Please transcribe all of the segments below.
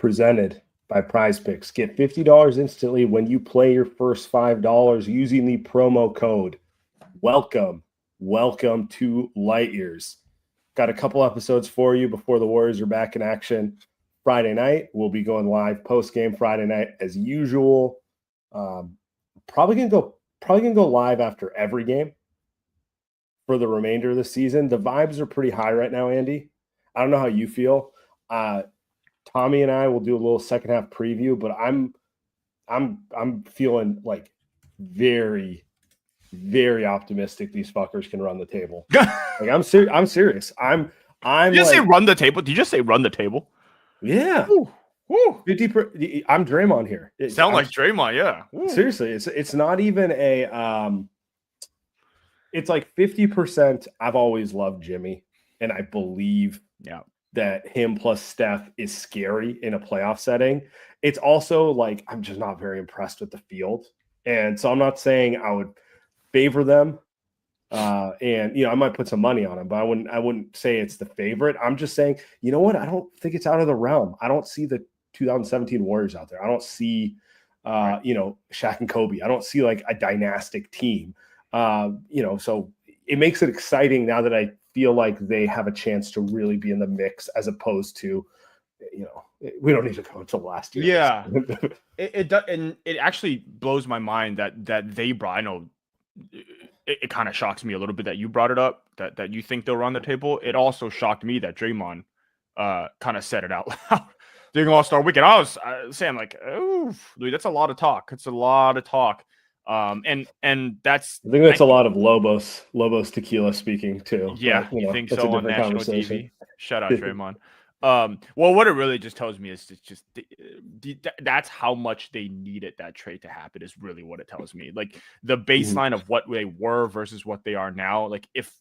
presented by Prize Picks. Get $50 instantly when you play your first $5 using the promo code. Welcome to Light Years. Got a couple episodes for you before the Warriors are back in action Friday night. We'll be going live post-game Friday night as usual. Probably gonna go live after every game for the remainder of the season. The vibes are pretty high right now, Andy. I don't know how you feel. Tommy and I will do a little second half preview, but I'm feeling like very, very optimistic these fuckers can run the table. Like I'm serious. I'm Did you say run the table? Did you just say run the table? Yeah. Woo. 50 I'm Draymond here. Sound like Draymond, yeah. Woo. Seriously, it's not even a it's like 50%. I've always loved Jimmy, and I believe that him plus Steph is scary in a playoff setting. It's also like I'm just not very impressed with the field. And so I'm not saying I would favor them. And I might put some money on them, but I wouldn't say it's the favorite. I'm just saying, you know what? I don't think it's out of the realm. I don't see the 2017 Warriors out there. I don't see Shaq and Kobe. I don't see like a dynastic team. So it makes it exciting now that I feel like they have a chance to really be in the mix as opposed to, we don't need to go until last year. Yeah. it actually blows my mind that they brought, I know it kind of shocks me a little bit that you brought it up, that you think they'll run the table. It also shocked me that Draymond kind of said it out loud during All-Star Weekend. I was saying like, oh, dude, that's a lot of talk. It's a lot of talk. And that's, I think that's a lot of Lobos tequila speaking too. Yeah, but, you think so on national TV? Shout out Draymond. Well, what it really just tells me is just that's how much they needed that trade to happen is really what it tells me. Like the baseline of what they were versus what they are now. Like if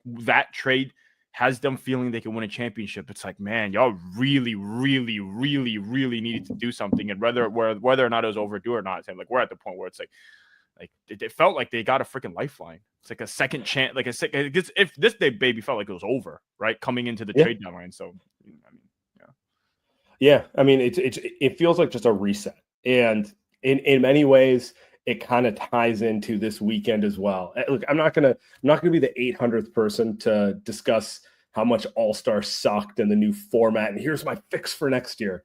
that trade has them feeling they can win a championship, it's like, man, y'all really, really, really, really needed to do something. And whether or not it was overdue or not, like we're at the point where it's like it felt like they got a freaking lifeline. It's like a second chance, if this day baby felt like it was over, right? Coming into the trade deadline. So, I mean, it feels like just a reset. And in many ways, it kind of ties into this weekend as well. Look, I'm not gonna be the 800th person to discuss how much All-Star sucked and the new format. And here's my fix for next year.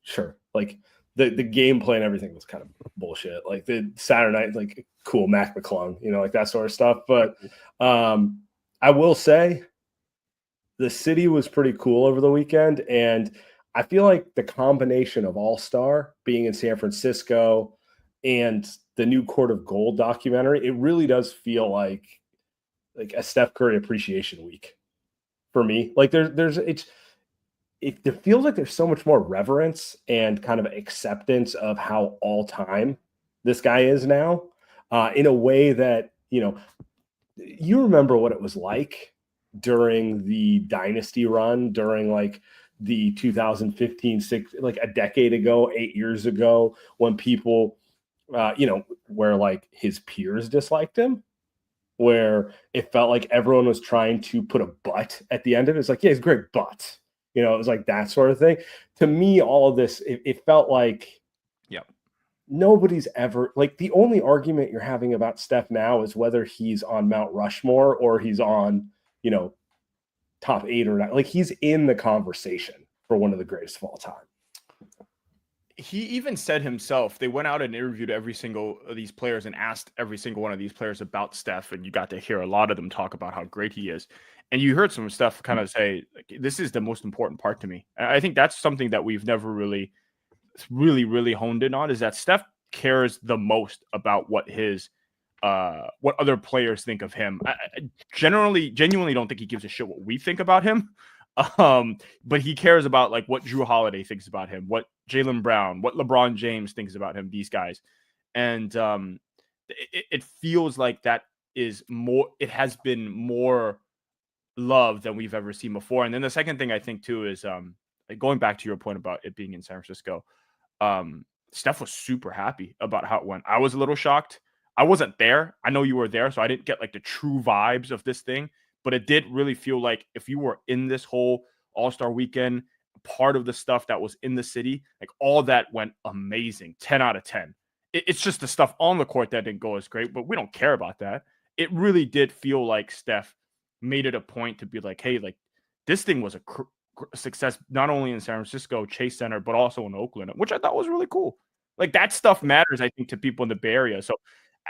Sure, like the game plan, everything was kind of bullshit. Like the Saturday night, like cool Mac McClung, like that sort of stuff. But I will say the city was pretty cool over the weekend, and I feel like the combination of All-Star being in San Francisco and the new Court of Gold documentary, it really does feel like a Steph Curry appreciation week for me. Like it feels like there's so much more reverence and kind of acceptance of how all time this guy is now, in a way that, you remember what it was like during the dynasty run, during like the 2015, like a decade ago, 8 years ago, when people, where like his peers disliked him, where it felt like everyone was trying to put a butt at the end of it. It's like, yeah, he's a great butt. It was like that sort of thing. To me, all of this, it felt like, nobody's ever, like, the only argument you're having about Steph now is whether he's on Mount Rushmore or he's on, top 8 or not. Like, he's in the conversation for one of the greatest of all time. He even said himself, they went out and interviewed every single of these players and asked every single one of these players about Steph. And you got to hear a lot of them talk about how great he is. And you heard some stuff kind of say, like, this is the most important part to me. And I think that's something that we've never really honed in on, is that Steph cares the most about what other players think of him. I genuinely don't think he gives a shit what we think about him. But he cares about like what Drew Holiday thinks about him, what Jaylen Brown, what LeBron James thinks about him, these guys. And it feels like that is more, it has been more love than we've ever seen before. And then the second thing I think too is going back to your point about it being in San Francisco, Steph was super happy about how it went. I was a little shocked. I wasn't there. I know you were there, so I didn't get like the true vibes of this thing, but it did really feel like if you were in this whole All-Star weekend, part of the stuff that was in the city, like all that went amazing. 10 out of 10. It's just the stuff on the court that didn't go as great, but we don't care about that. It really did feel like Steph made it a point to be like, hey, like this thing was a success, not only in San Francisco, Chase Center, but also in Oakland, which I thought was really cool. Like that stuff matters, I think, to people in the Bay Area. So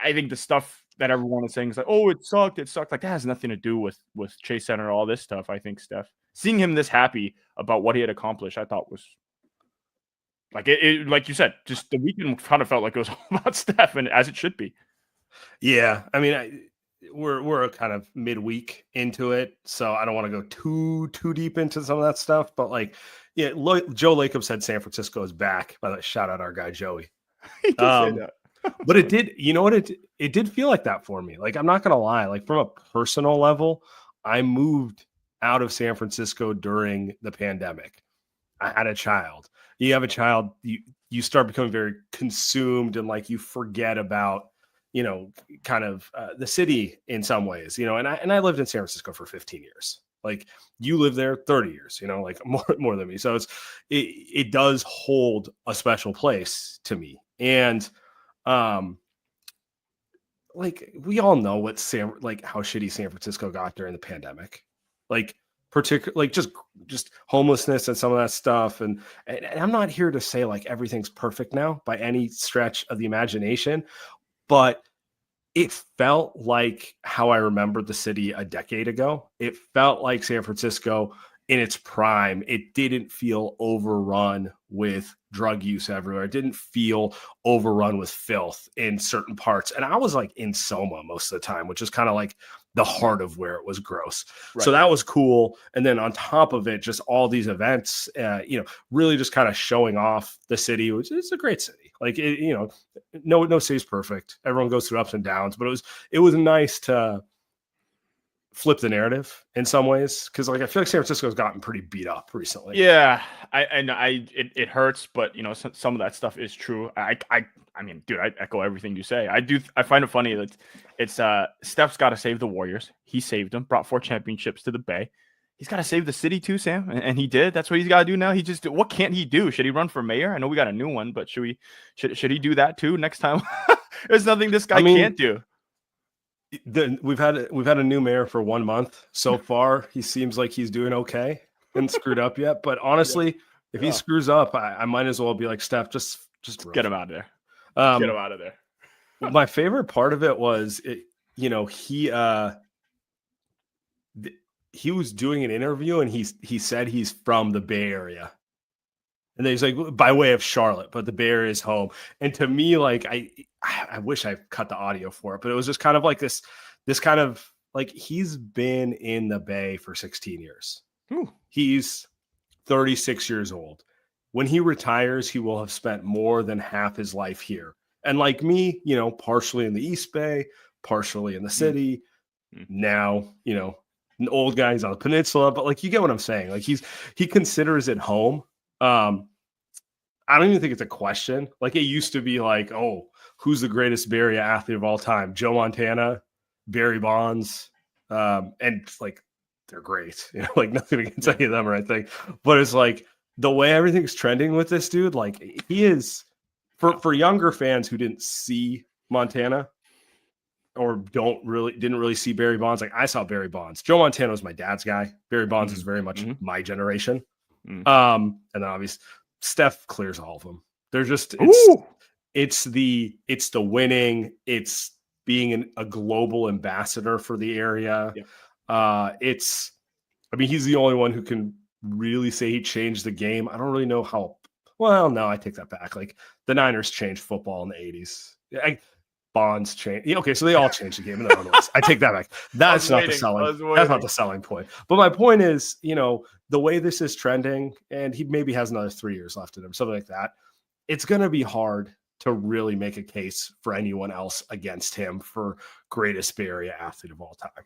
I think the stuff that everyone is saying is like, oh, it sucked. Like that has nothing to do with Chase Center, all this stuff. I think Steph, seeing him this happy about what he had accomplished, I thought was like it like you said, just the weekend kind of felt like it was all about Steph, and as it should be. Yeah, I mean, we're kind of midweek into it, so I don't want to go too deep into some of that stuff. But like, yeah, Joe Lacob said San Francisco is back. By the way, shout out our guy Joey. He did say that. But it did, you know what? It did feel like that for me. Like, I'm not gonna lie. Like from a personal level, I moved out of San Francisco during the pandemic. I had a child. You have a child, you start becoming very consumed, and like you forget about, you know, kind of the city in some ways, you know. And I lived in San Francisco for 15 years. Like you lived there 30 years, you know, like more than me. So it does hold a special place to me. And like we all know what how shitty San Francisco got during the pandemic. Like particularly like just homelessness and some of that stuff. And I'm not here to say like everything's perfect now by any stretch of the imagination, but it felt like how I remembered the city a decade ago. It felt like San Francisco in its prime. It didn't feel overrun with drug use everywhere. It didn't feel overrun with filth in certain parts. And I was like in Soma most of the time, which is kind of like the heart of where it was gross. Right. So that was cool. And then on top of it, just all these events, you know, really just kind of showing off the city, which is a great city. Like, you know, no city's perfect. Everyone goes through ups and downs, but it was nice to flip the narrative in some ways, because like I feel like San Francisco's gotten pretty beat up recently. Yeah, it hurts, but you know some of that stuff is true. I mean, dude, I echo everything you say. I find it funny that it's Steph's got to save the Warriors. He saved them, brought 4 championships to the Bay. He's got to save the city too, Sam, and he did. That's what he's got to do now. What can't he do? Should he run for mayor? I know we got a new one, but should he do that too next time? There's nothing this guy can't do. We've had a new mayor for 1 month so far. He seems like he's doing okay and screwed up yet. But honestly, if he screws up, I might as well be like, Steph, just get him out of there. Get him out of there. My favorite part of it was, you know, he was doing an interview and he said he's from the Bay Area. And then he's like, by way of Charlotte, but the Bay Area is home. And to me, like, I wish I cut the audio for it, but it was just kind of like this kind of like, he's been in the Bay for 16 years. Ooh. He's 36 years old. When he retires, he will have spent more than half his life here. And like me, you know, partially in the East Bay, partially in the city. Now, you know, an old guy, he's on the peninsula, but like, you get what I'm saying? Like he considers it home. I don't even think it's a question. Like it used to be like, oh, who's the greatest Bay Area athlete of all time? Joe Montana, Barry Bonds. And like, they're great. You know, like nothing against any of them or anything, but it's like the way everything's trending with this dude, like he is for younger fans who didn't see Montana or didn't really see Barry Bonds. Like I saw Barry Bonds. Joe Montana was my dad's guy. Barry Bonds is very much my generation. And then obviously Steph clears all of them. They're just it's the winning, it's being a global ambassador for the area. I mean, he's the only one who can really say he changed the game. I don't really know how. Well, no, I take that back. Like the Niners changed football in the 80s. Bonds changed. Yeah, okay, so they all changed the game in their own ways. I take that back. That's not the selling point. But my point is, you know, the way this is trending, and he maybe has another 3 years left in him, something like that. It's going to be hard to really make a case for anyone else against him for greatest Bay Area athlete of all time.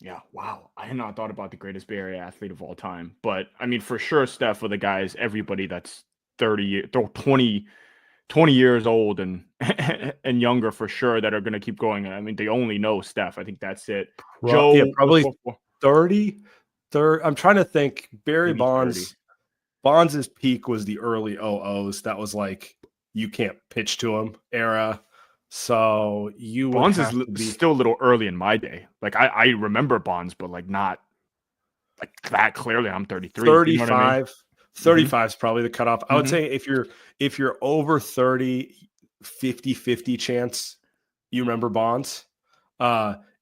Yeah, wow. I had not thought about the greatest Bay Area athlete of all time. But, I mean, for sure, Steph, for the guys, everybody that's 20 years old and younger for sure that are going to keep going. I mean, they only know Steph. I think that's it. Joe, yeah, probably 30. I'm trying to think. Barry Bonds Bonds' peak was the early 00s. That was like you can't pitch to him era. So you would Bonds have is to be still a little early in my day. Like I remember Bonds, but like not like that clearly. I'm 33. You know what I mean? 35 is probably the cutoff. I would Mhm. say if you're over 30, 50-50 chance you remember Bonds.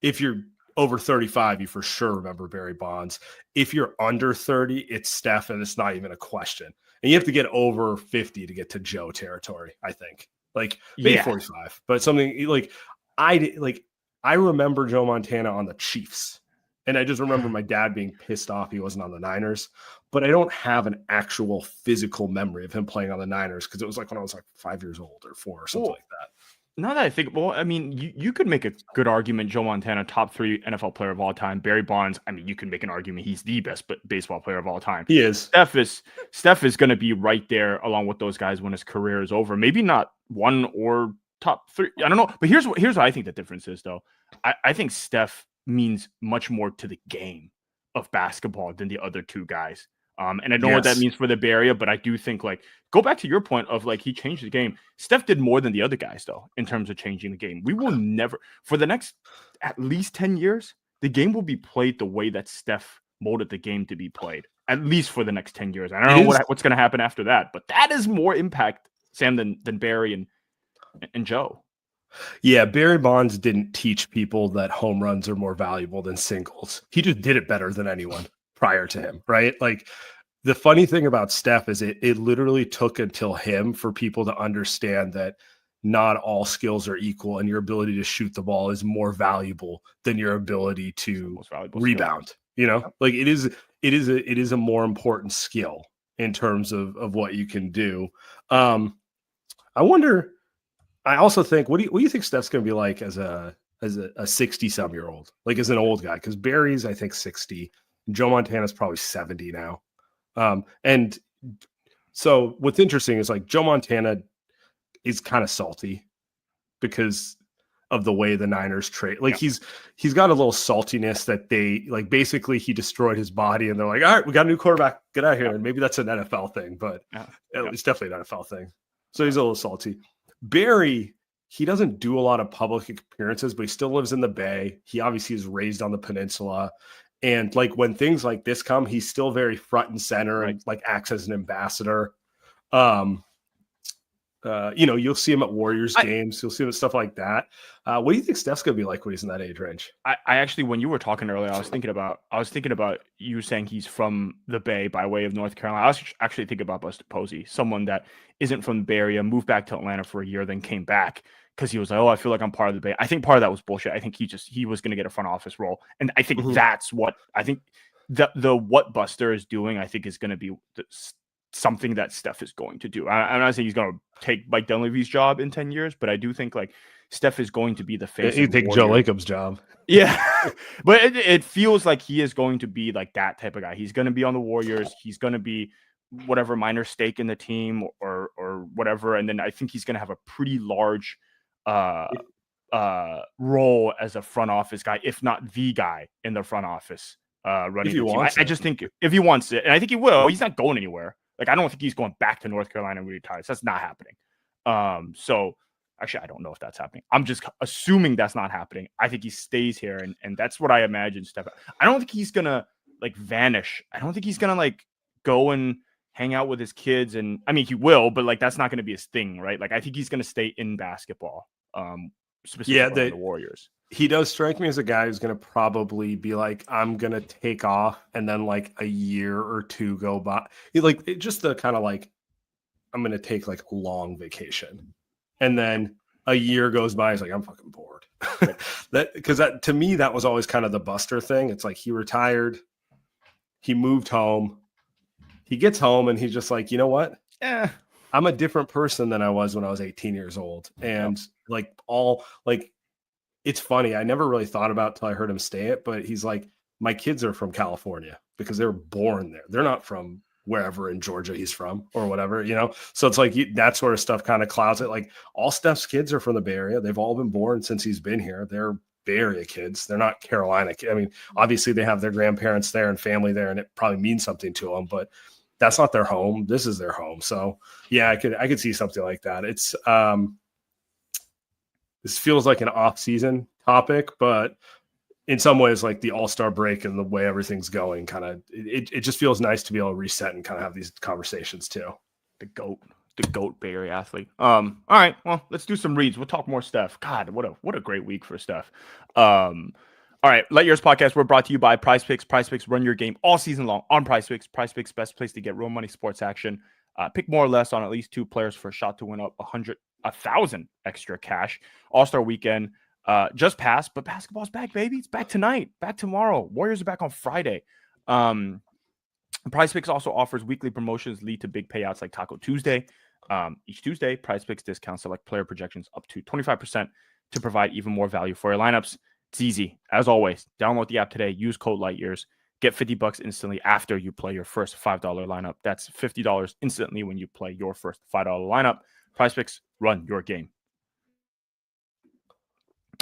If you're over 35, you for sure remember Barry Bonds. If you're under 30, it's Steph, and it's not even a question. And you have to get over 50 to get to Joe territory, I think. Like maybe Yeah. 45, but something like I remember Joe Montana on the Chiefs. And I just remember my dad being pissed off he wasn't on the Niners, but I don't have an actual physical memory of him playing on the Niners because it was like when I was like 5 years old or 4 or something Well, like that. now that I think, well, I mean, you could make a good argument. Joe Montana, top 3 NFL player of all time. Barry Bonds, I mean, you can make an argument he's the best baseball player of all time. He is. Steph is going to be right there along with those guys when his career is over. Maybe not 1 or top 3. I don't know. But here's what I think the difference is, though. I think Steph means much more to the game of basketball than the other 2 guys. And I don't know what that means for the Bay Area, but I do think, like, go back to your point of, like, he changed the game. Steph did more than the other guys, though, in terms of changing the game. We will never, for the next at least 10 years, the game will be played the way that Steph molded the game to be played, at least for the next 10 years. I don't know what's going to happen after that, but that is more impact, Sam, than Barry and Joe. Yeah, Barry Bonds didn't teach people that home runs are more valuable than singles. He just did it better than anyone prior to him, right? Like the funny thing about Steph is it literally took until him for people to understand that not all skills are equal and your ability to shoot the ball is more valuable than your ability to rebound. Skill. You know, like it is a more important skill in terms of what you can do. I wonder. I also think, what do you think Steph's going to be like as a 60-some-year-old, like as an old guy? Because Barry's, I think, 60. Joe Montana's probably 70 now. And so what's interesting is like Joe Montana is kind of salty because of the way the Niners trade. Like he's got a little saltiness that they like. Basically, he destroyed his body, and they're like, "All right, we got a new quarterback. Get out of here." And maybe that's an NFL thing, but it's definitely an NFL thing. So he's a little salty. Barry, he doesn't do a lot of public appearances, but he still lives in the Bay. He obviously is raised on the peninsula. And like when things like this come, he's still very front and center and like acts as an ambassador. You'll see him at Warriors games. You'll see him at stuff like that. What do you think Steph's going to be like when he's in that age range? I actually, when you were talking earlier, I was thinking about you saying he's from the Bay by way of North Carolina. I was actually thinking about Buster Posey, someone that isn't from the Bay Area, moved back to Atlanta for a year, then came back because he was like, "Oh, I feel like I'm part of the Bay." I think part of that was bullshit. I think he was going to get a front office role, and I think that's what I think the what Buster is doing. I think is going to be something that Steph is going to do. I'm not saying he's going to take Mike Dunleavy's job in 10 years, but I do think like Steph is going to be the face. He'd take Joe Lacob's job. Yeah. But it feels like he is going to be like that type of guy. He's going to be on the Warriors. He's going to be whatever minor stake in the team or whatever. And then I think he's going to have a pretty large role as a front office guy, if not the guy in the front office running the team. I just think if he wants it, and I think he will, he's not going anywhere. Like, I don't think he's going back to North Carolina when he retires. That's not happening. So actually, I don't know if that's happening. I'm just assuming that's not happening. I think he stays here, and that's what I imagine. Steph. I don't think he's gonna like vanish. I don't think he's gonna like go and hang out with his kids. And I mean, he will, but like that's not gonna be his thing, right? Like I think he's gonna stay in basketball. Specifically the Warriors. He does strike me as a guy who's going to probably be like, I'm going to take off and then like a year or two go by. Just the kind of like, I'm going to take like a long vacation. And then a year goes by. He's like, I'm fucking bored. Because to me, that was always kind of the Buster thing. It's like he retired. He moved home. He gets home and he's just like, you know what? I'm a different person than I was when I was 18 years old. And it's funny. I never really thought about it till I heard him say it, but he's like, my kids are from California because they were born there. They're not from wherever in Georgia he's from or whatever, you know? So it's like that sort of stuff kind of clouds it. Like all Steph's kids are from the Bay Area. They've all been born since he's been here. They're Bay Area kids. They're not Carolina kids. I mean, obviously they have their grandparents there and family there, and it probably means something to them, but that's not their home. This is their home. So yeah, I could see something like that. It's this feels like an off-season topic, but in some ways, like the All-Star break and the way everything's going, kind of it just feels nice to be able to reset and kind of have these conversations too. The GOAT Bay Area athlete. All right, well, let's do some reads. We'll talk more Steph. God, what a great week for Steph. All right, Let Yours podcast. We're brought to you by Prize Picks. Prize Picks run your game all season long on Prize Picks. Prize Picks, best place to get real money sports action. Pick more or less on at least 2 players for a shot to win up 1,000 extra cash. All-Star weekend just passed, but basketball's back, baby. It's back tonight, back tomorrow. Warriors are back on Friday. Prize Picks also offers weekly promotions lead to big payouts like Taco Tuesday. Each Tuesday, Prize Picks discounts select player projections up to 25% to provide even more value for your lineups. It's easy. As always, download the app today. Use code LightYears. Get $50 instantly after you play your first $5 lineup. That's $50 instantly when you play your first $5 lineup. Prize Picks, run your game.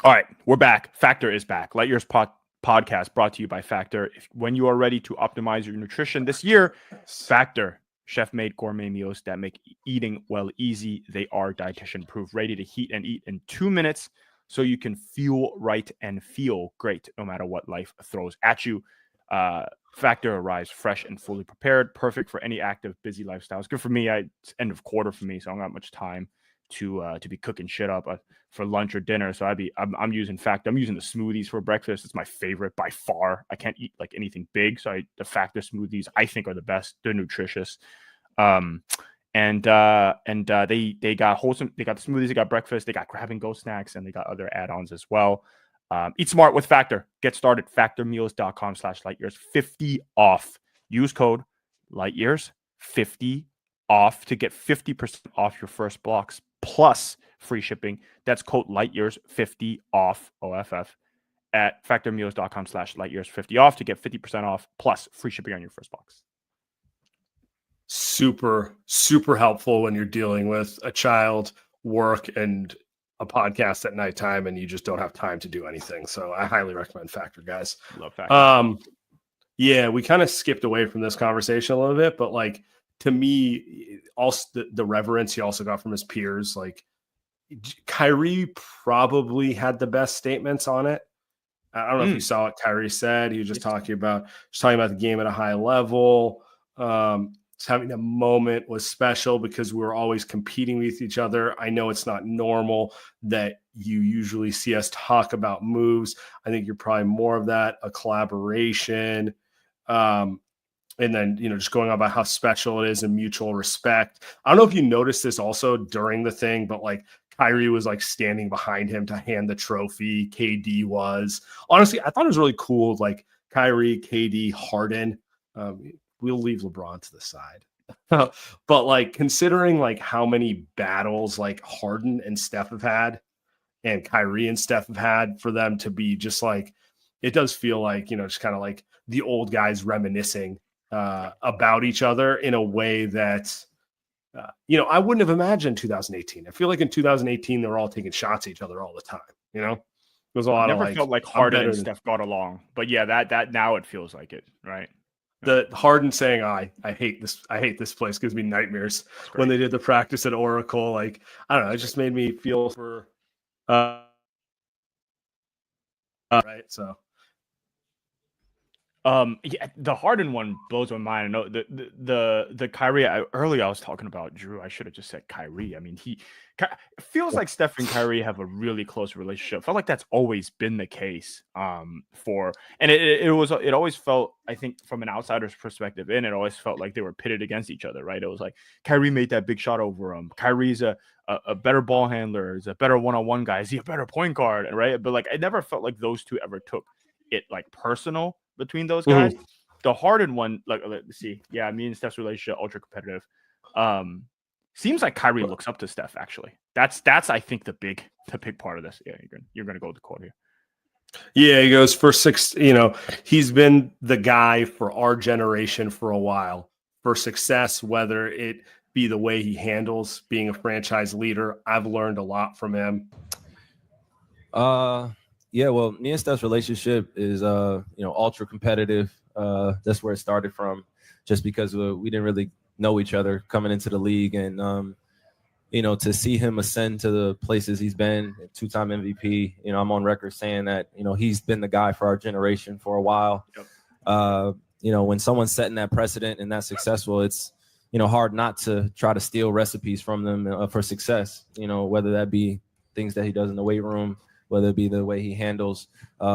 All right, we're back. Factor is back. Let Yours podcast brought to you by Factor. When you are ready to optimize your nutrition this year, Factor. Chef-made gourmet meals that make eating well easy. They are dietitian-proof, ready to heat and eat in 2 minutes so you can feel right and feel great no matter what life throws at you. Factor arrives fresh and fully prepared, perfect for any active, busy lifestyles. Good for me. It's end of quarter for me, so I don't got much time to be cooking shit up for lunch or dinner. So I'm using Factor. I'm using the smoothies for breakfast. It's my favorite by far. I can't eat like anything big, so the Factor smoothies I think are the best. They're nutritious. They got wholesome. They got the smoothies. They got breakfast. They got grab and go snacks, and they got other add-ons as well. Eat smart with Factor. Get started. Factormeals.com/lightyears. 50 off. Use code LightYears 50 off to get 50% off your first box plus free shipping. That's code LightYears 50 off OFF at factormeals.com/lightyears 50 off to get 50% off plus free shipping on your first box. Super, super helpful when you're dealing with a child, work, and a podcast at nighttime, and you just don't have time to do anything. So I highly recommend Factor, guys. Love Factor. Yeah, we kind of skipped away from this conversation a little bit, but like to me, also the reverence he also got from his peers, like Kyrie probably had the best statements on it. I don't know if you saw what Kyrie said. He was just talking about the game at a high level. Having a moment was special because we were always competing with each other. I know it's not normal that you usually see us talk about moves. I think you're probably more of that, a collaboration. And then, just going on about how special it is and mutual respect. I don't know if you noticed this also during the thing, but like Kyrie was like standing behind him to hand the trophy. KD was. Honestly, I thought it was really cool. Like Kyrie, KD, Harden. We'll leave LeBron to the side. But like considering like how many battles like Harden and Steph have had and Kyrie and Steph have had, for them to be just like, it does feel like, just kind of like the old guys reminiscing about each other in a way that, I wouldn't have imagined 2018. I feel like in 2018, they were all taking shots at each other all the time. It was a lot Never of like, felt like Harden and Steph got along, but yeah, that now it feels like it, right? The Harden saying, I hate this place, gives me nightmares when they did the practice at Oracle. Like, I don't know, it just made me feel for right. So yeah, the Harden one blows my mind. I know the Kyrie earlier I was talking about Drew. I should have just said Kyrie. I mean, it feels like Steph and Kyrie have a really close relationship. I felt like that's always been the case. It always felt, I think, from an outsider's perspective, it always felt like they were pitted against each other, right? It was like Kyrie made that big shot over him. Kyrie's a better ball handler, is a better one-on-one guy. Is he a better point guard, right? But like, I never felt like those two ever took it like personal between those guys. The Harden one, like, let's see. Yeah, me and Steph's relationship, ultra competitive. Seems like Kyrie looks up to Steph, actually. That's I think the big part of this. Yeah, you're gonna go with the quote here. Yeah, he goes for 6. He's been the guy for our generation for a while for success, whether it be the way he handles being a franchise leader. I've learned a lot from him. Yeah, well, me and Steph's relationship is ultra competitive. That's where it started from. just because we didn't really know each other coming into the league. And, to see him ascend to the places he's been, 2-time MVP, I'm on record saying that, he's been the guy for our generation for a while. Yep. When someone's setting that precedent and that's successful, it's, hard not to try to steal recipes from them for success, whether that be things that he does in the weight room, whether it be the way he handles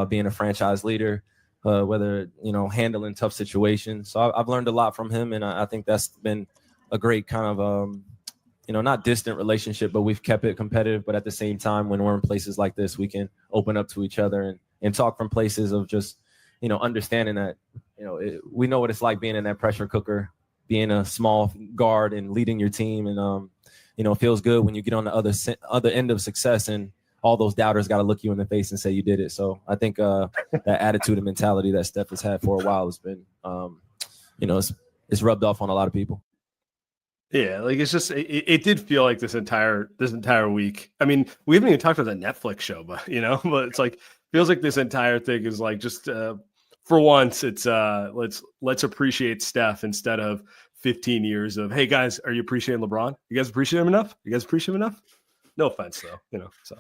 being a franchise leader, whether, handling tough situations. So I've learned a lot from him, and I think that's been a great kind of, not distant relationship, but we've kept it competitive. But at the same time, when we're in places like this, we can open up to each other and talk from places of just, understanding that, we know what it's like being in that pressure cooker, being a small guard and leading your team. And, it feels good when you get on the other end of success and all those doubters got to look you in the face and say you did it. So I think that attitude and mentality that Steph has had for a while has been, it's rubbed off on a lot of people. Yeah, like it's just it did feel like this entire week. I mean, we haven't even talked about the Netflix show, but but it's like feels like this entire thing is like just for once it's let's appreciate Steph instead of 15 years of, hey guys, are you appreciating LeBron? You guys appreciate him enough? You guys appreciate him enough? No offense though, so.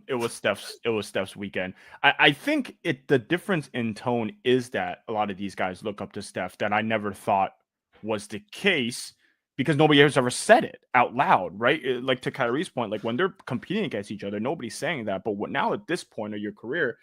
It was Steph's weekend. I think the difference in tone is that a lot of these guys look up to Steph that I never thought was the case, because nobody has ever said it out loud, right? Like to Kyrie's point, like when they're competing against each other, nobody's saying that. But now at this point of your career,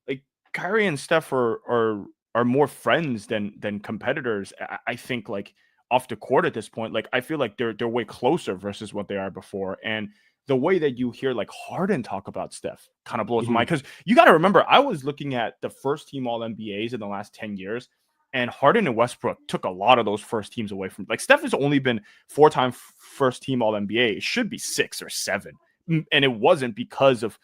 like Kyrie and Steph are more friends than competitors. I think like off the court at this point, like I feel like they're way closer versus what they are before. And the way that you hear like Harden talk about Steph kind of blows my mind, because you got to remember, I was looking at the first team All NBAs in the last 10 years. And Harden and Westbrook took a lot of those first teams away from, like, Steph has only been 4-time first team All NBA. It should be 6 or 7. And it wasn't because of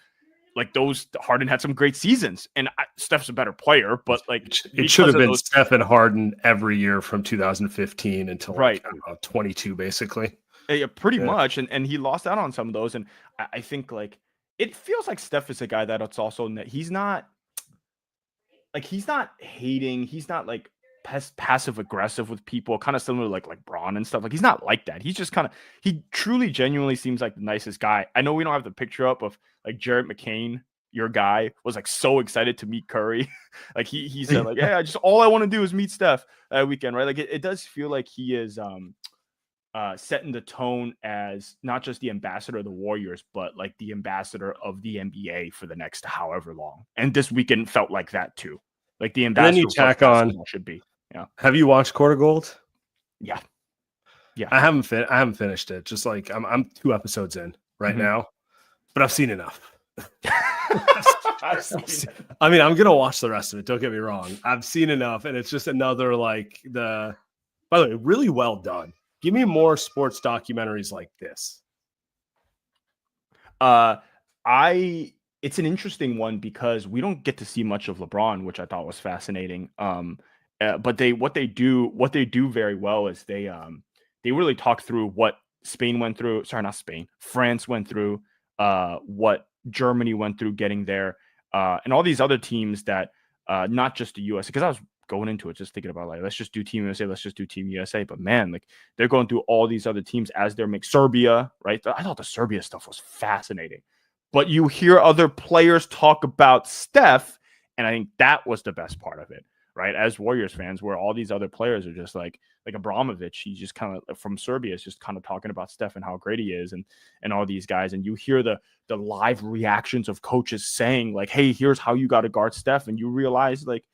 like Harden had some great seasons, and Steph's a better player, but like it should have been Steph and Harden every year from 2015 until right. 22, basically. Yeah, pretty much. And he lost out on some of those. And I think like it feels like Steph is a guy that it's also he's not hating. He's not like passive aggressive with people, kind of similar to like Braun and stuff. Like he's not like that. He's just he truly genuinely seems like the nicest guy. I know we don't have the picture up of like Jared McCain, your guy, was like so excited to meet Curry. Like he said like, yeah, just all I want to do is meet Steph that weekend, right? Like it does feel like he is setting the tone as not just the ambassador of the Warriors, but like the ambassador of the NBA for the next however long. And this weekend felt like that too. Like the ambassador. And then you tack on should be. Yeah. Have you watched Court of Gold? Yeah. Yeah. I haven't finished it. Just like I'm 2 episodes in right now, but I've seen enough. I mean, I'm gonna watch the rest of it. Don't get me wrong. I've seen enough, and it's just another like by the way, really well done. Give me more sports documentaries like this. It's an interesting one because we don't get to see much of LeBron, which I thought was fascinating. But what they do very well is they really talk through what Spain went through. Sorry, not Spain. France went through. What Germany went through getting there, and all these other teams that not just the US. Because I was going into it just thinking about like, let's just do Team USA, let's just do Team USA. But man, like they're going through all these other teams as they're Serbia, right? I thought the Serbia stuff was fascinating. But you hear other players talk about Steph, and I think that was the best part of it, right? As Warriors fans, where all these other players are just like Abramovich, he's just kind of from Serbia, is just kind of talking about Steph and how great he is, and all these guys, and you hear the live reactions of coaches saying like, "Hey, here's how you got to guard Steph," and you realize like,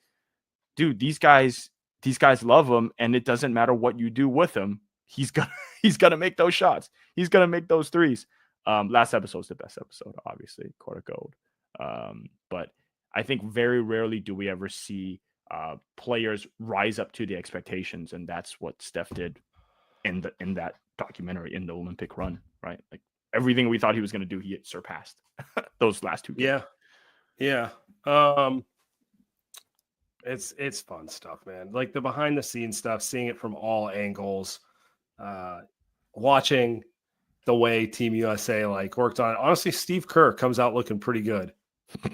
dude, these guys love him, and it doesn't matter what you do with him, he's gonna make those shots, he's gonna make those threes. Last episode's the best episode, obviously, Court of Gold. But I think very rarely do we ever see players rise up to the expectations, and that's what Steph did in that documentary, in the Olympic run, right? Like everything we thought he was going to do, he surpassed those last 2 games. Yeah. It's fun stuff, man. Like the behind the scenes stuff, seeing it from all angles, watching the way Team USA like worked on it. Honestly, Steve Kerr comes out looking pretty good.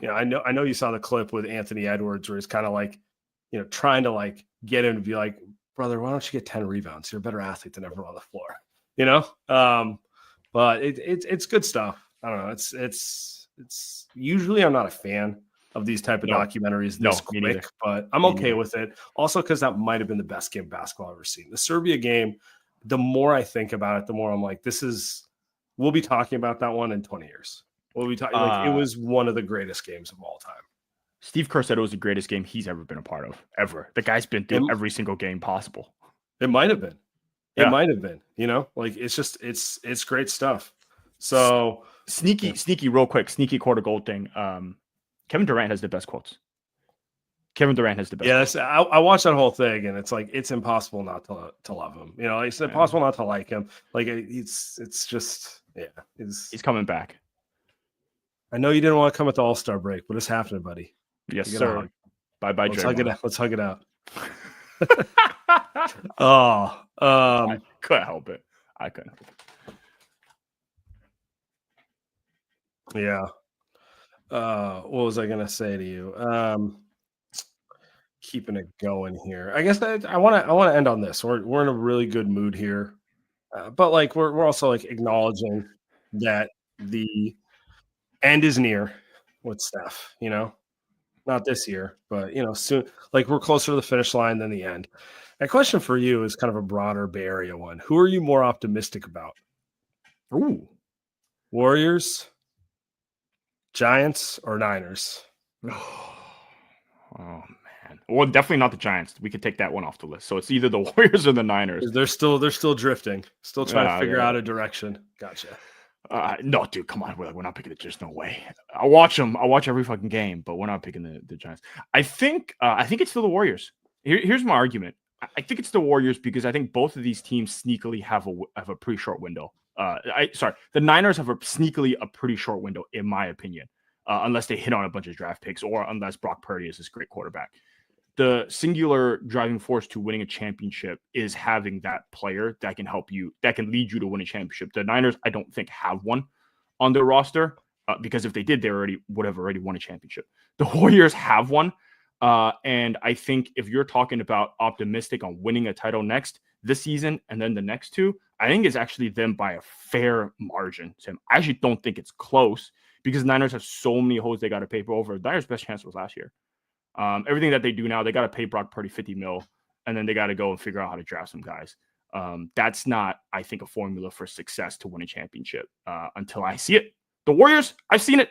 I know you saw the clip with Anthony Edwards where he's kind of like, trying to like get him to be like, brother, why don't you get 10 rebounds? You're a better athlete than everyone on the floor, you know? But it's good stuff. I don't know. It's usually I'm not a fan of these type of documentaries this quick, but I'm okay with it. Also, because that might have been the best game of basketball I've ever seen. The Serbia game, the more I think about it, the more I'm like, we'll be talking about that one in 20 years. We'll be talking like it was one of the greatest games of all time. Steve Kerr said it was the greatest game he's ever been a part of, ever. The guy's been through every single game possible. It might have been. It might have been, like it's great stuff. So sneaky, real quick, sneaky quarter gold thing. Kevin Durant has the best quotes. Kevin Durant has the best. Yeah, I watched that whole thing, and it's like it's impossible not to love him. It's impossible not to like him. Like it's just he's coming back. I know you didn't want to come at the All-Star break, but it's happening, buddy. Yes, sir. Bye, Let's hug it out. Let's hug it out. I couldn't help it. I couldn't help it. Yeah. What was I gonna say to you? Keeping it going here. I guess I want to end on this. We're in a really good mood here, but like we're also like acknowledging that the end is near with Steph. Not this year, but soon. Like we're closer to the finish line than the end. My question for you is kind of a broader Bay Area one. Who are you more optimistic about? Ooh, Warriors, Giants, or Niners? Oh man. Well, definitely not the Giants. We could take that one off the list. So it's either the Warriors or the Niners. They're still drifting. Still trying to figure out a direction. Gotcha. No, dude, come on. We're not picking it. There's no way. I'll watch them. I'll watch every fucking game, but we're not picking the Giants. I think it's still the Warriors. Here's my argument. I think it's the Warriors because I think both of these teams sneakily have a pretty short window. The Niners have a pretty short window, in my opinion, unless they hit on a bunch of draft picks or unless Brock Purdy is this great quarterback. The singular driving force to winning a championship is having that player that can help you, that can lead you to win a championship. The Niners, I don't think, have one on their roster because if they did, they would have already won a championship. The Warriors have one. And I think if you're talking about optimistic on winning a title this season and then the next two, I think it's actually them by a fair margin, Tim. I actually don't think it's close because the Niners have so many holes they got to paper over. The Niners' best chance was last year. Everything that they do now, they got to pay Brock Purdy $50 million, and then they got to go and figure out how to draft some guys. That's not, I think, a formula for success to win a championship until I see it. The Warriors, I've seen it.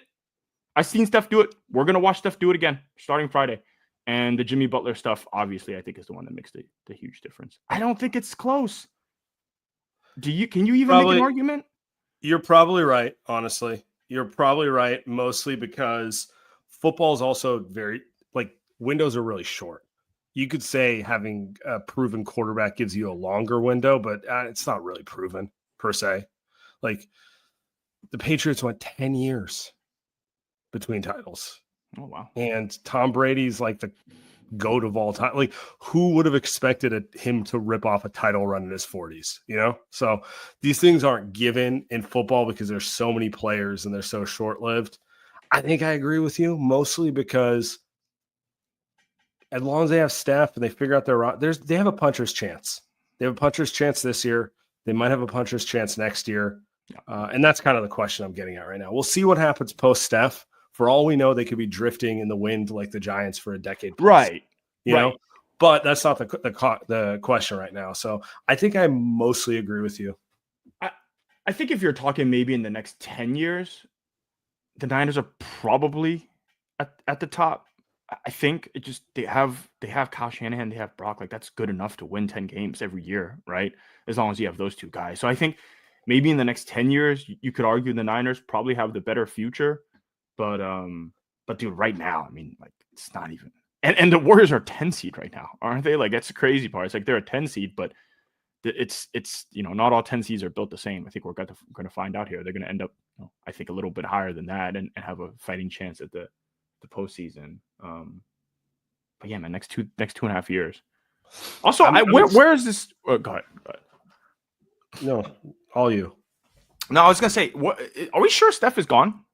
I've seen Steph do it. We're going to watch Steph do it again starting Friday. And the Jimmy Butler stuff, obviously, I think is the one that makes the huge difference. I don't think it's close. Can you even make an argument? You're probably right, honestly. You're probably right, mostly because football is also windows are really short. You could say having a proven quarterback gives you a longer window, but it's not really proven per se. Like the Patriots went 10 years between titles. Oh, wow. And Tom Brady's like the GOAT of all time. Like who would have expected him to rip off a title run in his 40s, So these things aren't given in football because there's so many players and they're so short-lived. I think I agree with you mostly because as long as they have Steph and they figure out they have a puncher's chance. They have a puncher's chance this year. They might have a puncher's chance next year. And that's kind of the question I'm getting at right now. We'll see what happens post-Steph. For all we know, they could be drifting in the wind like the Giants for a decade. Plus, right. You know, but that's not the question right now. So I think I mostly agree with you. I think if you're talking maybe in the next 10 years, the Niners are probably at the top. I think it just they have Kyle Shanahan, they have Brock. Like that's good enough to win 10 games every year, right? As long as you have those two guys. So I think maybe in the next 10 years, you could argue the Niners probably have the better future. But dude, right now, I mean, like it's not even. And the Warriors are 10 seed right now, aren't they? Like that's the crazy part. It's like they're a 10 seed, but it's not all 10 seeds are built the same. I think we're going to find out here. They're going to end up, I think, a little bit higher than that and have a fighting chance at the postseason. But yeah, man, next two and a half years. Also, where is this? Go ahead. No, all you. No, I was gonna say, are we sure Steph is gone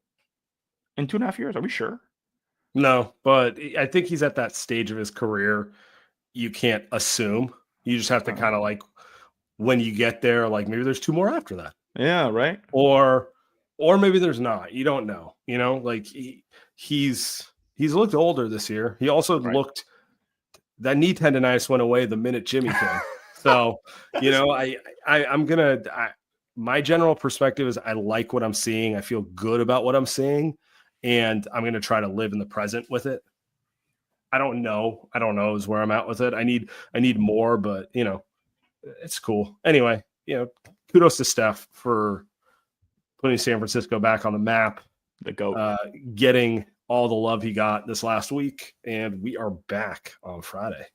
in 2.5 years? Are we sure? No, but I think he's at that stage of his career. You can't assume. You just have to kind of like, when you get there, like maybe there's 2 more after that. Yeah, right. Or maybe there's not. You don't know. You know, like he's looked older this year. He also looked, that knee tendonitis went away the minute Jimmy came. So, you know, my general perspective is I like what I'm seeing. I feel good about what I'm seeing, and I'm going to try to live in the present with it. I don't know is where I'm at with it. I need more, but you know, it's cool. Anyway, you know, kudos to Steph for putting San Francisco back on the map, The GOAT. getting all the love he got this last week, and we are back on Friday.